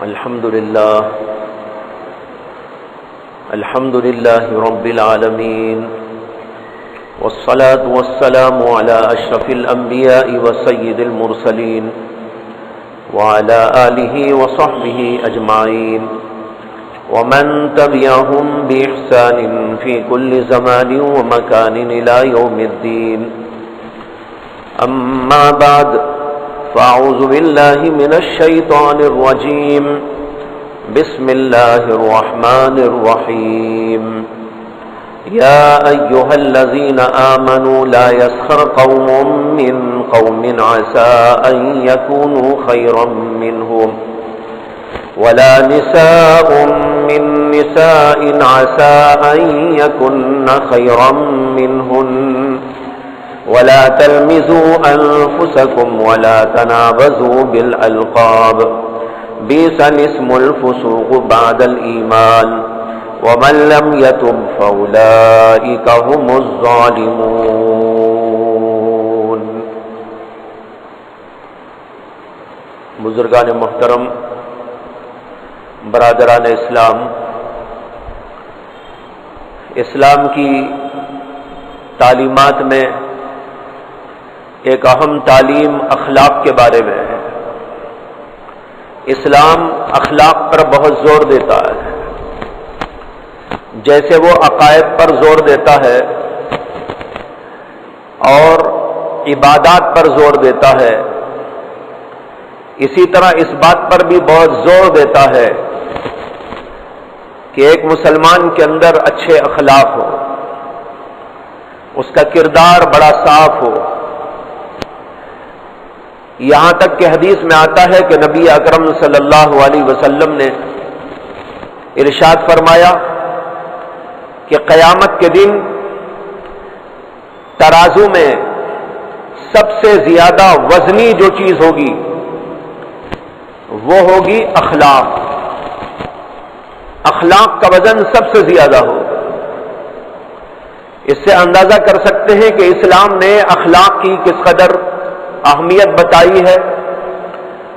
الحمد لله رب العالمين والصلاة والسلام على أشرف الأنبياء وسيد المرسلين وعلى آله وصحبه أجمعين ومن تبعهم بإحسان في كل زمان ومكان إلى يوم الدين. أما بعد، فأعوذ بالله من الشيطان الرجيم. بسم الله الرحمن الرحيم. يا أيها الذين آمنوا لا يسخر قوم من قوم عسى أن يكونوا خيرا منهم ولا نساء من نساء عسى أن يكن خيرا منهن ولا تلمزوا أنفسكم ولا تنابزوا بالألقاب بئس الاسم الفسوق بعد الإيمان ومن لم يتب فأولئك هم الظالمون. بزرگان محترم، برادران اسلام، اسلام کی تعلیمات میں ایک اہم تعلیم اخلاق کے بارے میں ہے. اسلام اخلاق پر بہت زور دیتا ہے، جیسے وہ عقائد پر زور دیتا ہے اور عبادات پر زور دیتا ہے، اسی طرح اس بات پر بھی بہت زور دیتا ہے کہ ایک مسلمان کے اندر اچھے اخلاق ہو، اس کا کردار بڑا صاف ہو. یہاں تک کہ حدیث میں آتا ہے کہ نبی اکرم صلی اللہ علیہ وسلم نے ارشاد فرمایا کہ قیامت کے دن ترازو میں سب سے زیادہ وزنی جو چیز ہوگی وہ ہوگی اخلاق. اخلاق کا وزن سب سے زیادہ ہو. اس سے اندازہ کر سکتے ہیں کہ اسلام نے اخلاق کی کس قدر اہمیت بتائی ہے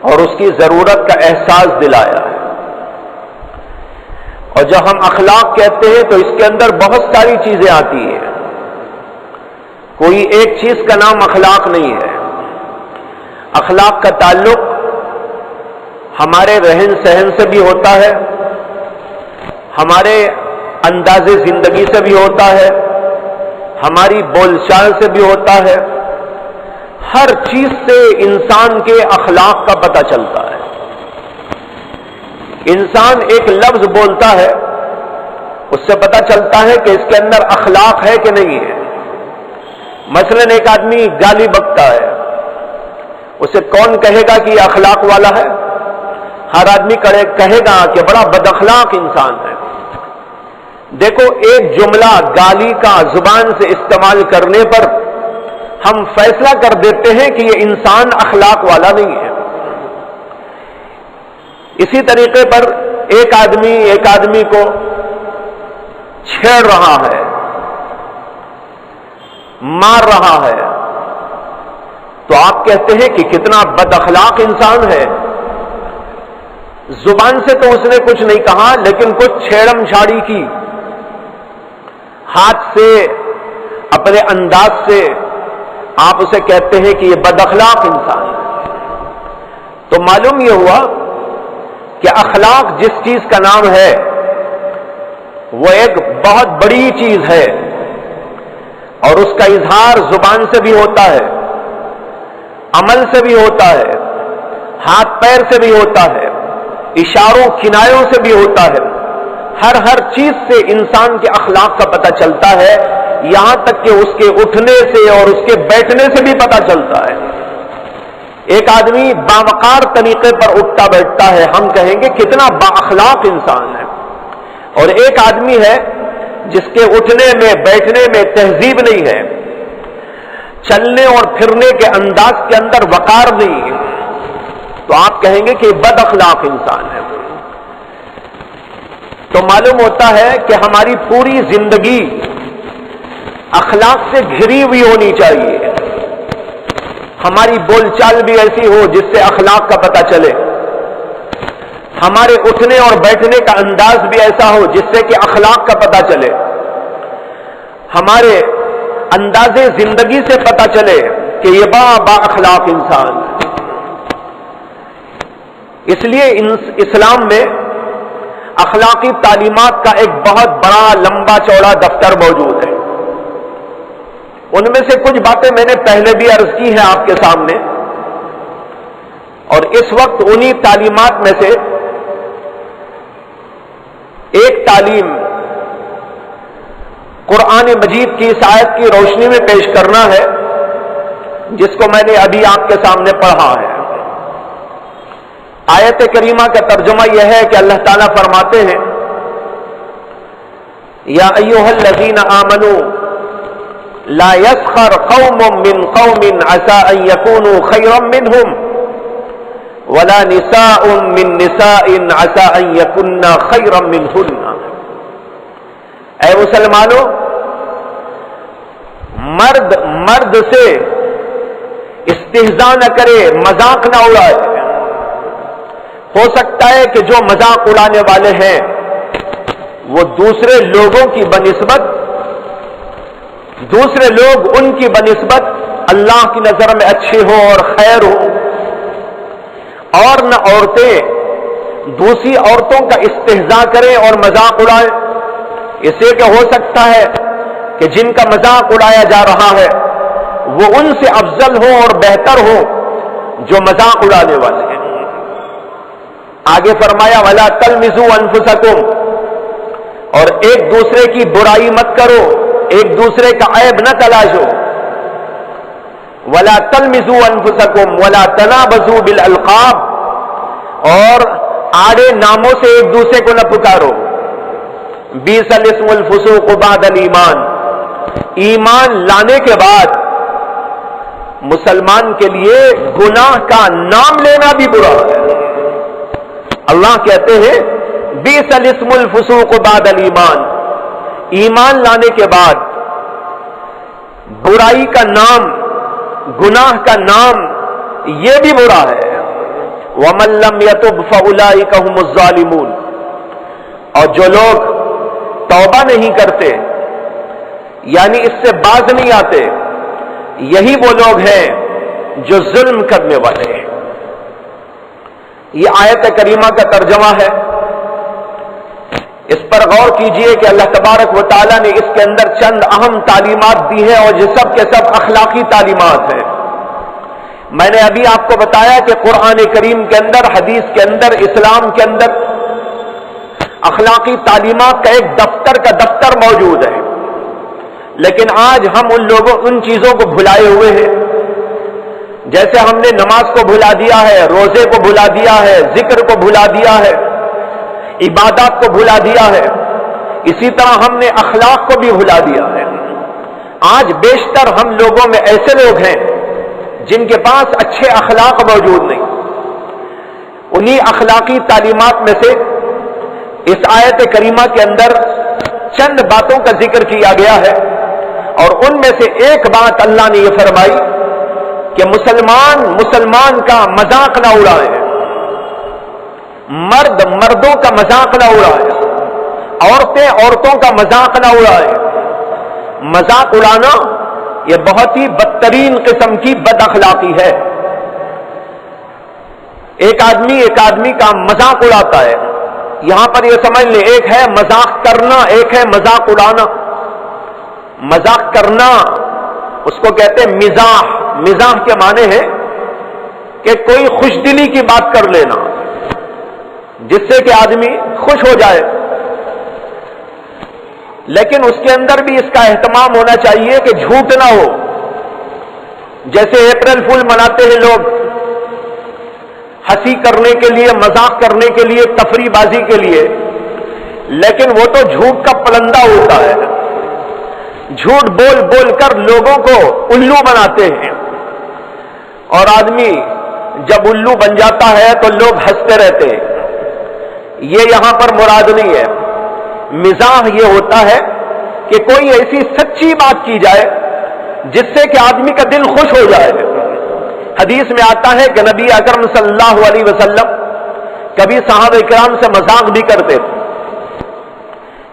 اور اس کی ضرورت کا احساس دلایا ہے. اور جب ہم اخلاق کہتے ہیں تو اس کے اندر بہت ساری چیزیں آتی ہیں، کوئی ایک چیز کا نام اخلاق نہیں ہے. اخلاق کا تعلق ہمارے رہن سہن سے بھی ہوتا ہے، ہمارے انداز زندگی سے بھی ہوتا ہے، ہماری بول چال سے بھی ہوتا ہے. ہر چیز سے انسان کے اخلاق کا پتہ چلتا ہے. انسان ایک لفظ بولتا ہے، اس سے پتہ چلتا ہے کہ اس کے اندر اخلاق ہے کہ نہیں ہے. مثلاً ایک آدمی گالی بکتا ہے، اسے کون کہے گا کہ یہ اخلاق والا ہے؟ ہر آدمی کہے گا کہ بڑا بد اخلاق انسان ہے. دیکھو، ایک جملہ گالی کا زبان سے استعمال کرنے پر ہم فیصلہ کر دیتے ہیں کہ یہ انسان اخلاق والا نہیں ہے. اسی طریقے پر ایک آدمی کو چھیڑ رہا ہے، مار رہا ہے، تو آپ کہتے ہیں کہ کتنا بد اخلاق انسان ہے. زبان سے تو اس نے کچھ نہیں کہا، لیکن کچھ چھیڑم چھاڑی کی، ہاتھ سے، اپنے انداز سے آپ اسے کہتے ہیں کہ یہ بد اخلاق انسان ہے. تو معلوم یہ ہوا کہ اخلاق جس چیز کا نام ہے وہ ایک بہت بڑی چیز ہے، اور اس کا اظہار زبان سے بھی ہوتا ہے، عمل سے بھی ہوتا ہے، ہاتھ پیر سے بھی ہوتا ہے، اشاروں کنایوں سے بھی ہوتا ہے. ہر چیز سے انسان کے اخلاق کا پتہ چلتا ہے، یہاں تک کہ اس کے اٹھنے سے اور اس کے بیٹھنے سے بھی پتہ چلتا ہے. ایک آدمی باوقار طریقے پر اٹھتا بیٹھتا ہے، ہم کہیں گے کتنا با اخلاق انسان ہے. اور ایک آدمی ہے جس کے اٹھنے میں، بیٹھنے میں تہذیب نہیں ہے، چلنے اور پھرنے کے انداز کے اندر وقار نہیں ہے، تو آپ کہیں گے کہ بد اخلاق انسان ہے. تو معلوم ہوتا ہے کہ ہماری پوری زندگی اخلاق سے گھری ہوئی ہونی چاہیے. ہماری بول چال بھی ایسی ہو جس سے اخلاق کا پتہ چلے. ہمارے اٹھنے اور بیٹھنے کا انداز بھی ایسا ہو جس سے کہ اخلاق کا پتہ چلے، ہمارے انداز زندگی سے پتہ چلے کہ یہ با اخلاق انسان ہے۔ اس لیے اسلام میں اخلاقی تعلیمات کا ایک بہت بڑا لمبا چوڑا دفتر موجود ہے۔ ان میں سے کچھ باتیں میں نے پہلے بھی عرض کی ہیں آپ کے سامنے، اور اس وقت انہی تعلیمات میں سے ایک تعلیم قرآن مجید کی اس آیت کی روشنی میں پیش کرنا ہے جس کو میں نے ابھی آپ کے سامنے پڑھا ہے۔ آیت کریمہ کا ترجمہ یہ ہے کہ اللہ تعالیٰ فرماتے ہیں یا ایھا الذین آمنوا لا يسخر قوم من قوم عسى ان يكونوا خيرا منهم ولا نساء من نساء عسى ان يكن خيرا منهن۔ اے مسلمانوں، مرد سے استہزاء نہ کرے، مذاق نہ اڑائے۔ ہو سکتا ہے کہ جو مذاق اڑانے والے ہیں وہ دوسرے لوگوں کی بنسبت، دوسرے لوگ ان کی بنسبت اللہ کی نظر میں اچھے ہوں اور خیر ہوں، اور نہ عورتیں دوسری عورتوں کا استہزاء کریں اور مذاق اڑائیں، اسے کہ ہو سکتا ہے کہ جن کا مذاق اڑایا جا رہا ہے وہ ان سے افضل ہو اور بہتر ہو جو مذاق اڑانے والے ہیں۔ آگے فرمایا وَلَا تَلْمِزُوا أَنفُسَكُمْ، اور ایک دوسرے کی برائی مت کرو، ایک دوسرے کا عیب نہ تلاشو۔ وَلَا تَلْمِزُوا أَنفُسَكُمْ وَلَا تَنَابَزُوا بِالْأَلْقَابِ، اور آڑے ناموں سے ایک دوسرے کو نہ پکارو۔ بِئْسَ الِاسْمُ الْفُسُوقُ بَعْدَ الْإِيمَانِ، ایمان لانے کے بعد مسلمان کے لیے گناہ کا نام لینا بھی برا ہے۔ اللہ کہتے ہیں بِئْسَ الِاسْمُ الْفُسُوقُ بَعْدَ الْإِيمَانِ، ایمان لانے کے بعد برائی کا نام، گناہ کا نام یہ بھی برا ہے۔ وَمَن لَّمْ يَتُبْ فَأُولَٰئِكَ هُمُ الظَّالِمُونَ، اور جو لوگ توبہ نہیں کرتے یعنی اس سے باز نہیں آتے، یہی وہ لوگ ہیں جو ظلم کرنے والے ہیں۔ یہ آیت کریمہ کا ترجمہ ہے، اس پر غور کیجئے کہ اللہ تبارک و تعالیٰ نے اس کے اندر چند اہم تعلیمات دی ہیں اور یہ سب کے سب اخلاقی تعلیمات ہیں۔ میں نے ابھی آپ کو بتایا کہ قرآن کریم کے اندر، حدیث کے اندر، اسلام کے اندر اخلاقی تعلیمات کا ایک دفتر کا دفتر موجود ہے، لیکن آج ہم ان چیزوں کو بھلائے ہوئے ہیں، جیسے ہم نے نماز کو بھلا دیا ہے، روزے کو بھلا دیا ہے، ذکر کو بھلا دیا ہے، عبادات کو بھلا دیا ہے، اسی طرح ہم نے اخلاق کو بھی بھلا دیا ہے۔ آج بیشتر ہم لوگوں میں ایسے لوگ ہیں جن کے پاس اچھے اخلاق موجود نہیں۔ انہی اخلاقی تعلیمات میں سے اس آیت کریمہ کے اندر چند باتوں کا ذکر کیا گیا ہے، اور ان میں سے ایک بات اللہ نے یہ فرمائی کہ مسلمان کا مذاق نہ اڑائے، مردوں کا مذاق نہ اڑائے، عورتوں کا مذاق نہ اڑائے۔ مذاق اڑانا یہ بہت ہی بدترین قسم کی بد اخلاقی ہے۔ ایک آدمی کا مذاق اڑاتا ہے، یہاں پر یہ سمجھ لیں ایک ہے مذاق کرنا، ایک ہے مذاق اڑانا۔ مذاق کرنا اس کو کہتے ہیں مزاح۔ مزاح کے معنی ہے کہ کوئی خوش دلی کی بات کر لینا جس سے کہ آدمی خوش ہو جائے، لیکن اس کے اندر بھی اس کا اہتمام ہونا چاہیے کہ جھوٹ نہ ہو۔ جیسے اپریل فول مناتے ہیں لوگ ہنسی کرنے کے لیے، مذاق کرنے کے لیے، تفریح بازی کے لیے، لیکن وہ تو جھوٹ کا پلندہ ہوتا ہے، جھوٹ بول بول کر لوگوں کو الو بناتے ہیں، اور آدمی جب الو بن جاتا ہے تو لوگ ہنستے رہتے ہیں۔ یہ یہاں پر مراد نہیں ہے۔ مزاح یہ ہوتا ہے کہ کوئی ایسی سچی بات کی جائے جس سے کہ آدمی کا دل خوش ہو جائے۔ حدیث میں آتا ہے کہ نبی اکرم صلی اللہ علیہ وسلم کبھی صحابہ اکرام سے مذاق بھی کرتے تھے.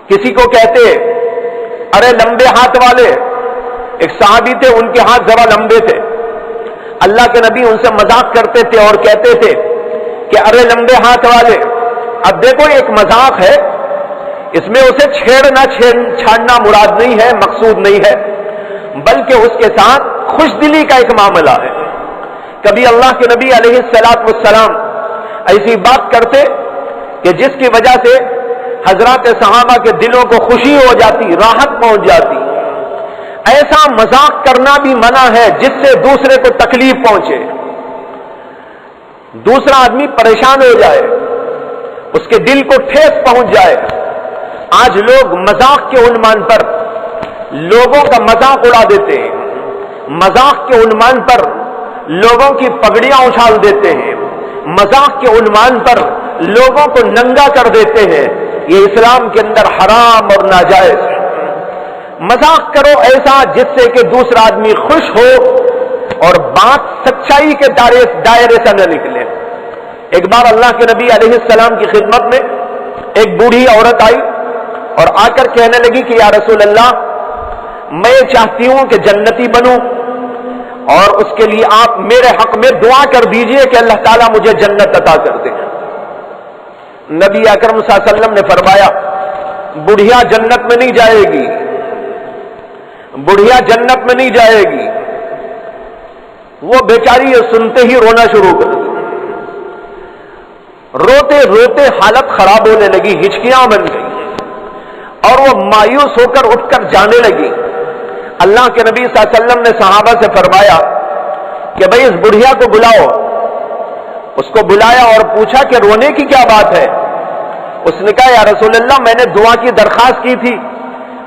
کسی کو کہتے ارے لمبے ہاتھ والے، ایک صحابی تھے ان کے ہاتھ ذرا لمبے تھے، اللہ کے نبی ان سے مذاق کرتے تھے اور کہتے تھے کہ ارے لمبے ہاتھ والے. اب دیکھو ایک مذاق ہے، اس میں اسے چھاڑنا مراد نہیں ہے، مقصود نہیں ہے، بلکہ اس کے ساتھ خوش دلی کا ایک معاملہ ہے. کبھی اللہ کے نبی علیہ الصلوۃ والسلام ایسی بات کرتے کہ جس کی وجہ سے حضرات صحابہ کے دلوں کو خوشی ہو جاتی، راحت پہنچ جاتی. ایسا مذاق کرنا بھی منع ہے جس سے دوسرے کو تکلیف پہنچے، دوسرا آدمی پریشان ہو جائے، اس کے دل کو ٹھیس پہنچ جائے. آج لوگ مذاق کے عنوان پر لوگوں کا مذاق اڑا دیتے ہیں، مذاق کے عنوان پر لوگوں کی پگڑیاں اچھال دیتے ہیں، مذاق کے عنوان پر لوگوں کو ننگا کر دیتے ہیں. یہ اسلام کے اندر حرام اور ناجائز ہے. مذاق کرو ایسا جس سے کہ دوسرا آدمی خوش ہو اور بات سچائی کے دائرے سے نہ نکلے. ایک بار اللہ کے نبی علیہ السلام کی خدمت میں ایک بوڑھی عورت آئی اور آ کر کہنے لگی کہ یا رسول اللہ، میں چاہتی ہوں کہ جنتی بنوں اور اس کے لیے آپ میرے حق میں دعا کر دیجئے کہ اللہ تعالیٰ مجھے جنت عطا کر دے. نبی اکرم صلی اللہ علیہ وسلم نے فرمایا بڑھیا جنت میں نہیں جائے گی، بڑھیا جنت میں نہیں جائے گی. وہ بیچاری یہ سنتے ہی رونا شروع کر دی، روتے روتے حالت خراب ہونے لگی، ہچکیاں بن گئی اور وہ مایوس ہو کر اٹھ کر جانے لگی. اللہ کے نبی صلی اللہ علیہ وسلم نے صحابہ سے فرمایا کہ بھئی اس بڑھیا کو بلاؤ. اس کو بلایا اور پوچھا کہ رونے کی کیا بات ہے؟ اس نے کہا یا رسول اللہ، میں نے دعا کی درخواست کی تھی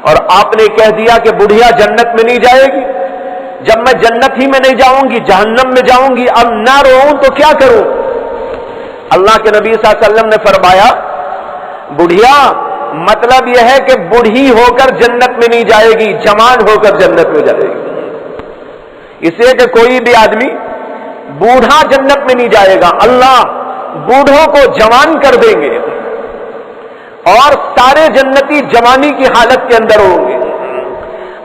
اور آپ نے کہہ دیا کہ بڑھیا جنت میں نہیں جائے گی. جب میں جنت ہی میں نہیں جاؤں گی، جہنم میں جاؤں گی، اب نہ روؤں تو کیا کروں؟ اللہ کے نبی صلی اللہ علیہ وسلم نے فرمایا بڑھیا مطلب یہ ہے کہ بوڑھی ہو کر جنت میں نہیں جائے گی، جوان ہو کر جنت میں جائے گی. اس لیے کہ کوئی بھی آدمی بوڑھا جنت میں نہیں جائے گا، اللہ بوڑھوں کو جوان کر دیں گے اور سارے جنتی جوانی کی حالت کے اندر ہوں گے.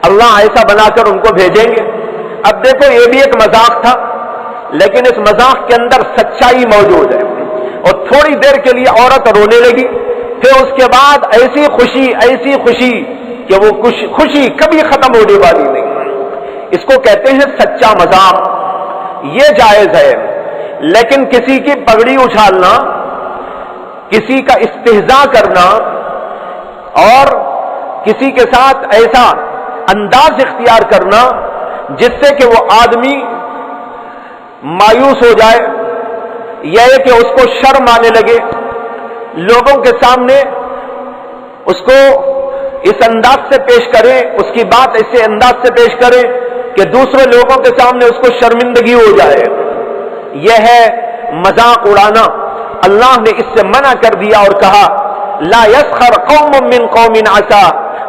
اللہ ایسا بنا کر ان کو بھیجیں گے. اب دیکھو یہ بھی ایک مذاق تھا، لیکن اس مذاق کے اندر سچائی موجود ہے. اور تھوڑی دیر کے لیے عورت رونے لگی، پھر اس کے بعد ایسی خوشی کہ وہ خوشی کبھی ختم ہونے والی نہیں. اس کو کہتے ہیں سچا مذاق. یہ جائز ہے، لیکن کسی کی پگڑی اچھالنا، کسی کا استہزاء کرنا اور کسی کے ساتھ ایسا انداز اختیار کرنا جس سے کہ وہ آدمی مایوس ہو جائے، یہ کہ اس کو شرم آنے لگے، لوگوں کے سامنے اس کو اس انداز سے پیش کرے، اس کی بات ایسے انداز سے پیش کرے کہ دوسرے لوگوں کے سامنے اس کو شرمندگی ہو جائے. یہ ہے مذاق اڑانا. اللہ نے اس سے منع کر دیا اور کہا لا يسخر قوم من قوم عسى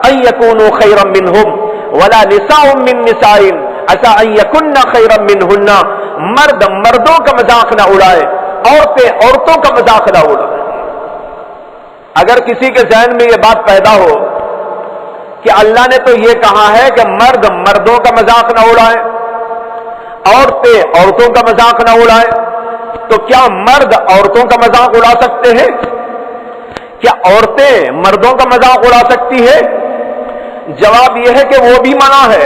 ان يكونوا خيرا منهم ولا نساء من نساء عسى ان يكن خيرا منهن. مرد مردوں کا مذاق نہ اڑائے، عورتیں عورتوں کا مذاق نہ اڑائے. اگر کسی کے ذہن میں یہ بات پیدا ہو کہ اللہ نے تو یہ کہا ہے کہ مرد مردوں کا مذاق نہ اڑائے، عورتیں عورتوں کا مذاق نہ اڑائے، تو کیا مرد عورتوں کا مذاق اڑا سکتے ہیں؟ کیا عورتیں مردوں کا مذاق اڑا سکتی ہے؟ جواب یہ ہے کہ وہ بھی منع ہے.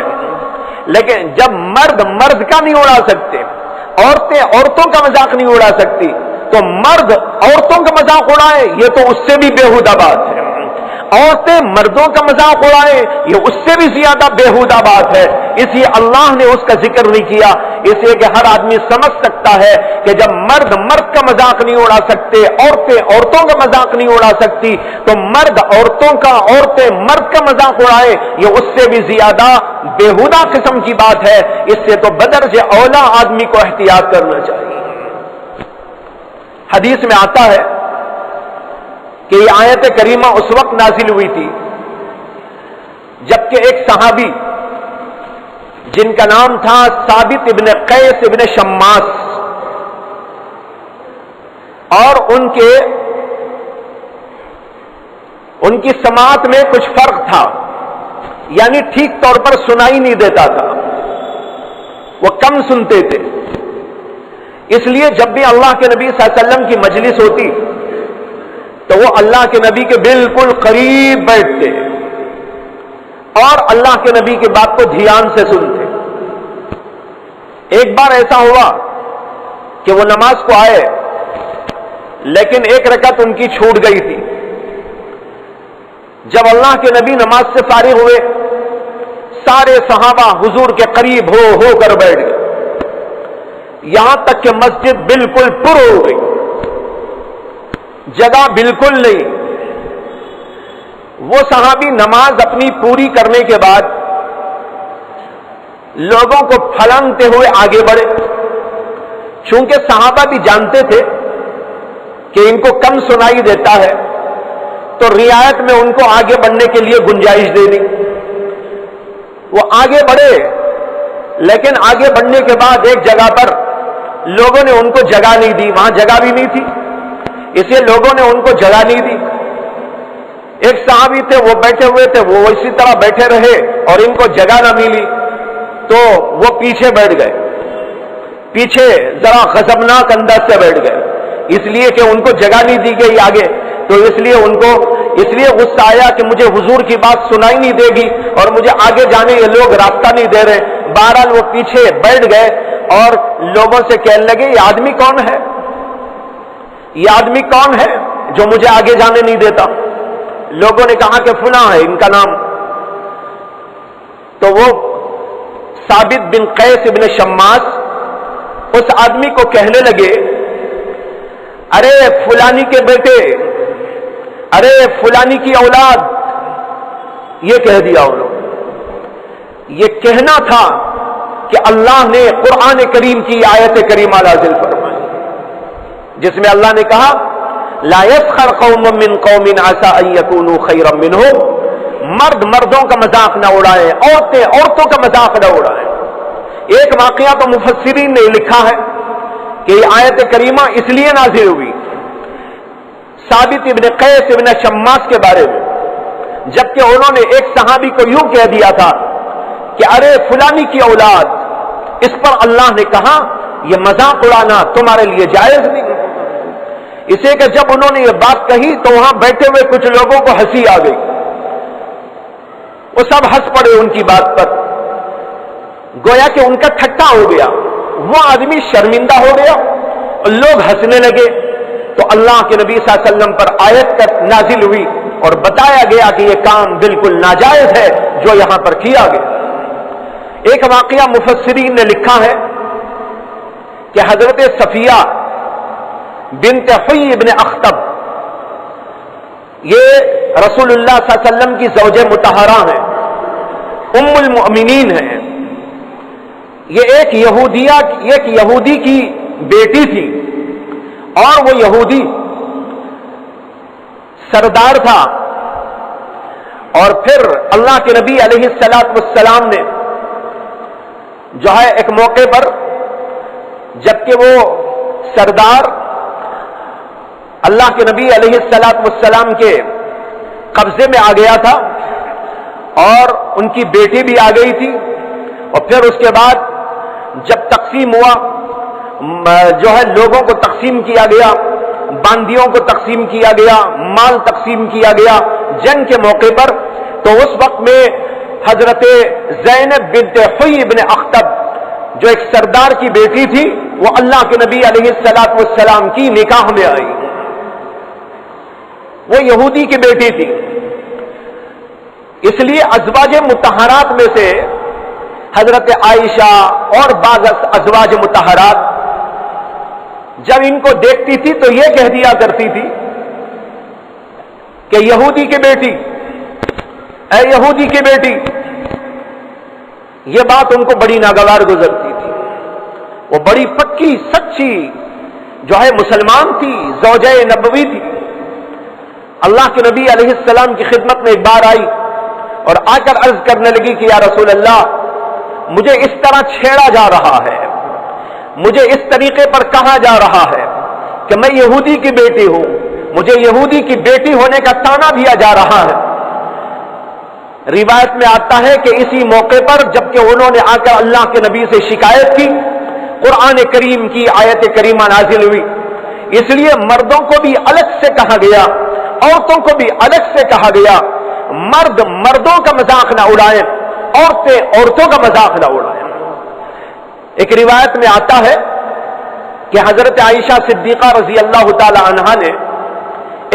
لیکن جب مرد مرد کا نہیں اڑا سکتے، عورتیں عورتوں کا مذاق نہیں اڑا سکتی، تو مرد عورتوں کا مذاق اڑائے یہ تو اس سے بھی بےہودہ بات ہے. عورتیں مردوں کا مذاق اڑائے یہ اس سے بھی زیادہ بےہودہ بات ہے. اس لیے اللہ نے اس کا ذکر نہیں کیا، اس لیے کہ ہر آدمی سمجھ سکتا ہے کہ جب مرد مرد کا مذاق نہیں اڑا سکتے، عورتیں عورتوں کا مذاق نہیں اڑا سکتی، تو مرد عورتوں کا، عورتیں مرد کا مذاق اڑائے یہ اس سے بھی زیادہ بےہودہ قسم کی بات ہے. اس سے تو بدرجہ اولا آدمی کو احتیاط کرنا چاہیے. حدیث میں آتا ہے کہ یہ آیت کریمہ اس وقت نازل ہوئی تھی جبکہ ایک صحابی جن کا نام تھا ثابت ابن قیس ابن شماس، اور ان کی سماعت میں کچھ فرق تھا، یعنی ٹھیک طور پر سنائی نہیں دیتا تھا، وہ کم سنتے تھے۔ اس لیے جب بھی اللہ کے نبی صلی اللہ علیہ وسلم کی مجلس ہوتی تو وہ اللہ کے نبی کے بالکل قریب بیٹھتے اور اللہ کے نبی کی بات کو دھیان سے سنتے۔ ایک بار ایسا ہوا کہ وہ نماز کو آئے، لیکن ایک رکعت ان کی چھوٹ گئی تھی۔ جب اللہ کے نبی نماز سے فارغ ہوئے، سارے صحابہ حضور کے قریب ہو کر بیٹھ گئے، یہاں تک کہ مسجد بالکل پر ہو گئی، جگہ بالکل نہیں۔ وہ صحابی نماز اپنی پوری کرنے کے بعد لوگوں کو پھلانگتے ہوئے آگے بڑھے، چونکہ صحابہ بھی جانتے تھے کہ ان کو کم سنائی دیتا ہے، تو رعایت میں ان کو آگے بڑھنے کے لیے گنجائش دے دی۔ وہ آگے بڑھے، لیکن آگے بڑھنے کے بعد ایک جگہ پر لوگوں نے ان کو جگہ نہیں دی، وہاں جگہ بھی نہیں تھی، اس لیے لوگوں نے ان کو جگہ نہیں دی۔ ایک صحابی تھے، وہ بیٹھے ہوئے تھے، وہ اسی طرح بیٹھے رہے اور ان کو جگہ نہ ملی تو وہ پیچھے بیٹھ گئے، پیچھے ذرا غضبناک انداز سے بیٹھ گئے، اس لیے کہ ان کو جگہ نہیں دی گئی آگے، تو اس لیے غصہ آیا کہ مجھے حضور کی بات سنائی نہیں دے گی اور مجھے آگے جانے یہ لوگ راستہ نہیں دے رہے۔ بہرحال وہ پیچھے بیٹھ گئے اور لوگوں سے کہنے لگے، یہ آدمی کون ہے؟ یہ آدمی کون ہے جو مجھے آگے جانے نہیں دیتا؟ لوگوں نے کہا کہ فلاں ہے ان کا نام۔ تو وہ ثابت بن قیس ابن شماس اس آدمی کو کہنے لگے، ارے فلانی کے بیٹے، ارے فلانی کی اولاد، یہ کہہ دیا انہوں نے۔ یہ کہنا تھا کہ اللہ نے قرآن کریم کی آیت کریمہ نازل فرمائی جس میں اللہ نے کہا، لا يسخر قوم من قوم عسى ان يكونوا خيرا منهم، مرد مردوں کا مذاق نہ اڑائیں، عورتیں عورتوں کا مذاق نہ اڑائیں۔ ایک واقعہ تو مفسرین نے لکھا ہے کہ یہ آیت کریمہ اس لیے نازل ہوئی ثابت ابن قیس ابن شماس کے بارے میں، جبکہ انہوں نے ایک صحابی کو یوں کہہ دیا تھا کہ ارے فلانی کی اولاد، اس پر اللہ نے کہا یہ مذاق اڑانا تمہارے لیے جائز نہیں۔ اسے کہ جب انہوں نے یہ بات کہی تو وہاں بیٹھے ہوئے کچھ لوگوں کو ہنسی آ گئی، وہ سب ہنس پڑے ان کی بات پر، گویا کہ ان کا ٹھٹا ہو گیا، وہ آدمی شرمندہ ہو گیا اور لوگ ہنسنے لگے۔ تو اللہ کے نبی صلی اللہ علیہ وسلم پر آیت نازل ہوئی اور بتایا گیا کہ یہ کام بالکل ناجائز ہے جو یہاں پر کیا گیا۔ ایک واقعہ مفسرین نے لکھا ہے کہ حضرت صفیہ بنت حی ابن اخطب، یہ رسول اللہ صلی اللہ علیہ وسلم کی زوج مطہرہ ہیں، ام المؤمنین ہیں۔ یہ ایک یہودی کی بیٹی تھی اور وہ یہودی سردار تھا، اور پھر اللہ کے نبی علیہ السلام نے جو ہے ایک موقع پر، جبکہ وہ سردار اللہ کے نبی علیہ السلام کے قبضے میں آ گیا تھا اور ان کی بیٹی بھی آ گئی تھی، اور پھر اس کے بعد جب تقسیم ہوا، جو ہے لوگوں کو تقسیم کیا گیا، باندیوں کو تقسیم کیا گیا، مال تقسیم کیا گیا جنگ کے موقع پر، تو اس وقت میں حضرت زینب بنت حی ابن اخطب جو ایک سردار کی بیٹی تھی، وہ اللہ کے نبی علیہ السلام کی نکاح میں آئی۔ وہ یہودی کی بیٹی تھی، اس لیے ازواج مطہرات میں سے حضرت عائشہ اور بعض ازواج مطہرات جب ان کو دیکھتی تھی تو یہ کہہ دیا کرتی تھی کہ یہودی کی بیٹی، اے یہودی کی بیٹی۔ یہ بات ان کو بڑی ناگوار گزرتی تھی۔ وہ بڑی پکی سچی جو ہے مسلمان تھی، زوجہ نبوی تھی۔ اللہ کے نبی علیہ السلام کی خدمت میں ایک بار آئی اور آ کر عرض کرنے لگی کہ یا رسول اللہ، مجھے اس طرح چھیڑا جا رہا ہے، مجھے اس طریقے پر کہا جا رہا ہے کہ میں یہودی کی بیٹی ہوں، مجھے یہودی کی بیٹی ہونے کا طعنہ دیا جا رہا ہے۔ روایت میں آتا ہے کہ اسی موقع پر جبکہ انہوں نے آ کر اللہ کے نبی سے شکایت کی، قرآن کریم کی آیت کریمہ نازل ہوئی۔ اس لیے مردوں کو بھی الگ سے کہا گیا، عورتوں کو بھی الگ سے کہا گیا، مرد مردوں کا مذاق نہ اڑائیں، عورتیں عورتوں کا مذاق نہ اڑائیں۔ ایک روایت میں آتا ہے کہ حضرت عائشہ صدیقہ رضی اللہ تعالی عنہا نے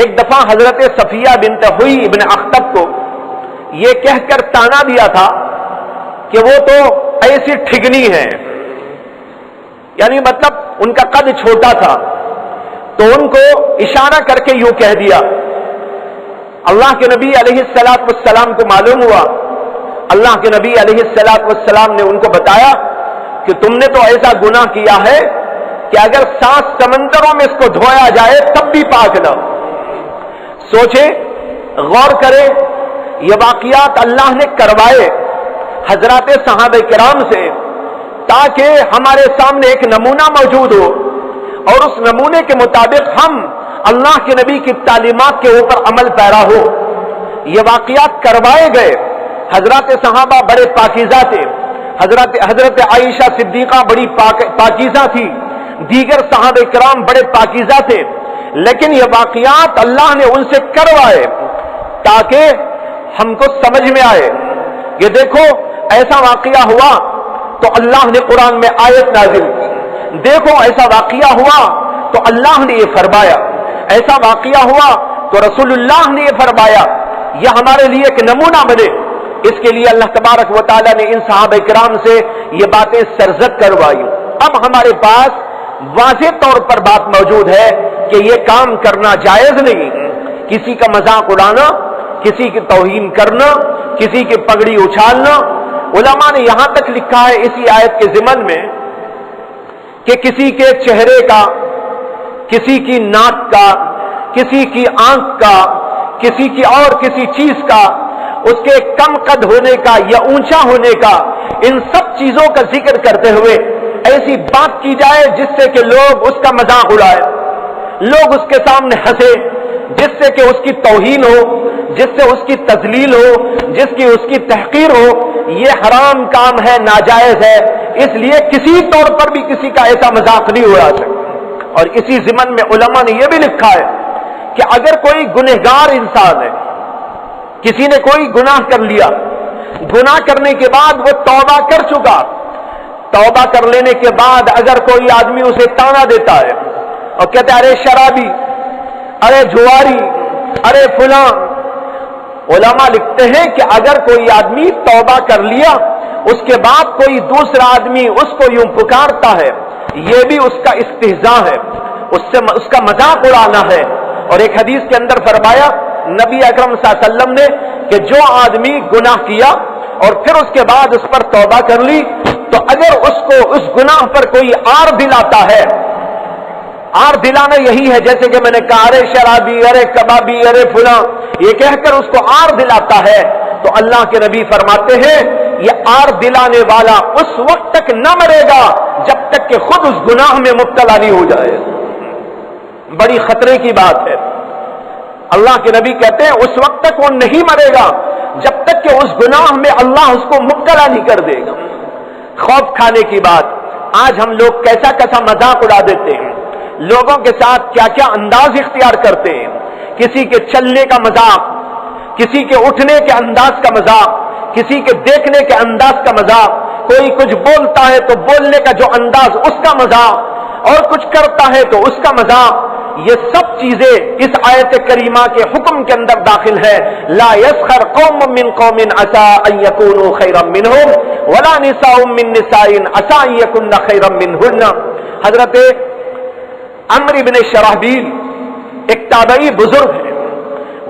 ایک دفعہ حضرت صفیہ بنت ہوئی ابن اخطب کو یہ کہہ کر طعنہ دیا تھا کہ وہ تو ایسی ٹھگنی ہے، یعنی مطلب ان کا قد چھوٹا تھا، تو ان کو اشارہ کر کے یوں کہہ دیا۔ اللہ کے نبی علیہ الصلوۃ والسلام کو معلوم ہوا، اللہ کے نبی علیہ الصلوۃ والسلام نے ان کو بتایا کہ تم نے تو ایسا گناہ کیا ہے کہ اگر 7 سمندروں میں اس کو دھویا جائے تب بھی پاک نہ ہو۔ سوچے، غور کرے، یہ واقعات اللہ نے کروائے حضرات صحابہ کرام سے تاکہ ہمارے سامنے ایک نمونہ موجود ہو اور اس نمونے کے مطابق ہم اللہ کے نبی کی تعلیمات کے اوپر عمل پیرا ہو۔ یہ واقعات کروائے گئے، حضرات صحابہ بڑے پاکیزہ تھے، حضرت عائشہ صدیقہ بڑی پاکیزہ تھی، دیگر صحابہ کرام بڑے پاکیزہ تھے، لیکن یہ واقعات اللہ نے ان سے کروائے تاکہ ہم کو سمجھ میں آئے۔ یہ دیکھو ایسا واقعہ ہوا تو اللہ نے قرآن میں آیت نازل کی، دیکھو ایسا واقعہ ہوا تو اللہ نے یہ فرمایا، ایسا واقعہ ہوا تو رسول اللہ نے یہ فرمایا، یہ ہمارے لیے ایک نمونہ بنے۔ اس کے لیے اللہ تبارک و تعالیٰ نے ان صحابہ کرام سے یہ باتیں سرزد کروائی۔ اب ہمارے پاس واضح طور پر بات موجود ہے کہ یہ کام کرنا جائز نہیں، کسی کا مذاق اڑانا، کسی کی توہین کرنا، کسی کی پگڑی اچھالنا۔ علماء نے یہاں تک لکھا ہے اسی آیت کے ضمن میں کہ کسی کے چہرے کا، کسی کی ناک کا، کسی کی آنکھ کا، کسی کی اور کسی چیز کا، اس کے کم قد ہونے کا یا اونچا ہونے کا، ان سب چیزوں کا ذکر کرتے ہوئے ایسی بات کی جائے جس سے کہ لوگ اس کا مذاق اڑائے، لوگ اس کے سامنے ہنسے، جس سے کہ اس کی توہین ہو، جس سے اس کی تذلیل ہو، جس کی اس کی تحقیر ہو، یہ حرام کام ہے، ناجائز ہے۔ اس لیے کسی طور پر بھی کسی کا ایسا مذاق نہیں اڑا سکتا۔ اور اسی ضمن میں علماء نے یہ بھی لکھا ہے کہ اگر کوئی گنہگار انسان ہے، کسی نے کوئی گناہ کر لیا، گناہ کرنے کے بعد وہ توبہ کر چکا، توبہ کر لینے کے بعد اگر کوئی آدمی اسے طعنہ دیتا ہے اور کہتا ہے ارے شرابی، ارے جواری، ارے فلاں، علماء لکھتے ہیں کہ اگر کوئی آدمی توبہ کر لیا اس کے بعد کوئی دوسرا آدمی اس کو یوں پکارتا ہے، یہ بھی اس کا استہزاء ہے، اس کا مذاق اڑانا ہے۔ اور ایک حدیث کے اندر فرمایا نبی اکرم صلی اللہ علیہ وسلم نے کہ جو آدمی گناہ کیا اور پھر اس کے بعد اس پر توبہ کر لی تو اگر اس کو اس گناہ پر کوئی آر دلاتا ہے، آر دلانا یہی ہے جیسے کہ میں نے کہا ارے شرابی، ارے کبابی، ارے فلاں، یہ کہہ کر اس کو آر دلاتا ہے تو اللہ کے نبی فرماتے ہیں یہ آر دلانے والا اس وقت تک نہ مرے گا جب تک کہ خود اس گناہ میں مبتلا نہیں ہو جائے۔ بڑی خطرے کی بات ہے۔ اللہ کے نبی کہتے ہیں اس وقت تک وہ نہیں مرے گا جب تک کہ اس گناہ میں اللہ اس کو مبتلا نہیں کر دے گا۔ خوف کھانے کی بات، آج ہم لوگ کیسا کیسا مذاق اڑا دیتے ہیں، لوگوں کے ساتھ کیا کیا انداز اختیار کرتے ہیں، کسی کے چلنے کا مذاق، کسی کے اٹھنے کے انداز کا مذاق، کسی کے دیکھنے کے انداز کا مذاق، کوئی کچھ بولتا ہے تو بولنے کا جو انداز اس کا مذاق، اور کچھ کرتا ہے تو اس کا مذاق۔ یہ سب چیزیں اس آیت کریمہ کے حکم کے اندر داخل ہے۔ لا يسخر قوم من قوم عسى ان يكونوا خيرا منهم ولا نساء من نساء عسى ان يكن خيرا منهن۔ حضرت عمرو بن شرحبیل ایک تابعی بزرگ ہے،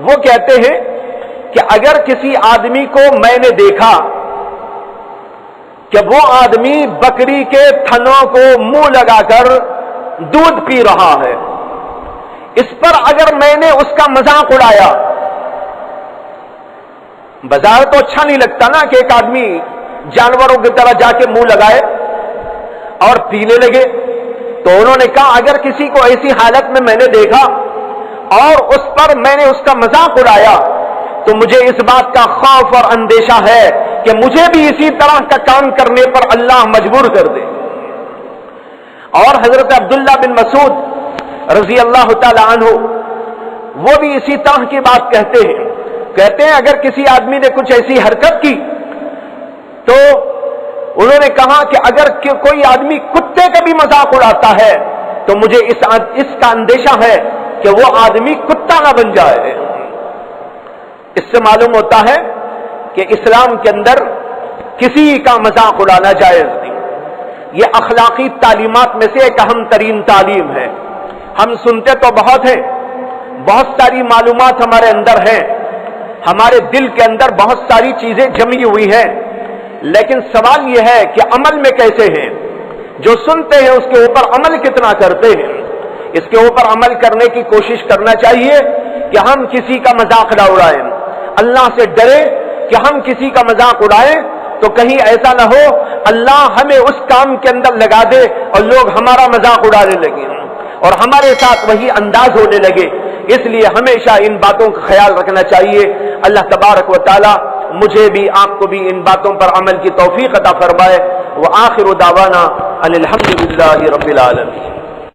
وہ کہتے ہیں کہ اگر کسی آدمی کو میں نے دیکھا کہ وہ آدمی بکری کے تھنوں کو منہ لگا کر دودھ پی رہا ہے، اس پر اگر میں نے اس کا مذاق اڑایا، بظاہر تو اچھا نہیں لگتا نا کہ ایک آدمی جانوروں کی طرح جا کے منہ لگائے اور پینے لگے، تو تو انہوں نے کہا اگر کسی کو ایسی حالت میں میں نے دیکھا اور اس پر میں نے اس کا مذاق اڑایا تو مجھے اس بات کا خوف اور اندیشہ ہے کہ مجھے بھی اسی طرح کا کام کرنے پر اللہ مجبور کر دے۔ اور حضرت عبداللہ بن مسعود رضی اللہ تعالی عنہ وہ بھی اسی طرح کی بات کہتے ہیں اگر کسی آدمی نے کچھ ایسی حرکت کی تو انہوں نے کہا کہ اگر کوئی آدمی کتے کا بھی مذاق اڑاتا ہے تو مجھے اس کا اندیشہ ہے کہ وہ آدمی کتا نہ بن جائے۔ اس سے معلوم ہوتا ہے کہ اسلام کے اندر کسی کا مذاق اڑانا جائز نہیں۔ یہ اخلاقی تعلیمات میں سے ایک اہم ترین تعلیم ہے۔ ہم سنتے تو بہت ہیں، بہت ساری معلومات ہمارے اندر ہیں، ہمارے دل کے اندر بہت ساری چیزیں جمی ہوئی ہیں، لیکن سوال یہ ہے کہ عمل میں کیسے ہیں؟ جو سنتے ہیں اس کے اوپر عمل کتنا کرتے ہیں؟ اس کے اوپر عمل کرنے کی کوشش کرنا چاہیے کہ ہم کسی کا مذاق نہ اڑائیں، اللہ سے ڈرے کہ ہم کسی کا مذاق اڑائیں تو کہیں ایسا نہ ہو اللہ ہمیں اس کام کے اندر لگا دے اور لوگ ہمارا مذاق اڑانے لگے اور ہمارے ساتھ وہی انداز ہونے لگے۔ اس لیے ہمیشہ ان باتوں کا خیال رکھنا چاہیے۔ اللہ تبارک و تعالی مجھے بھی آپ کو بھی ان باتوں پر عمل کی توفیق عطا فرمائے۔ وآخر دعوانا ان الحمد للہ رب العالمین۔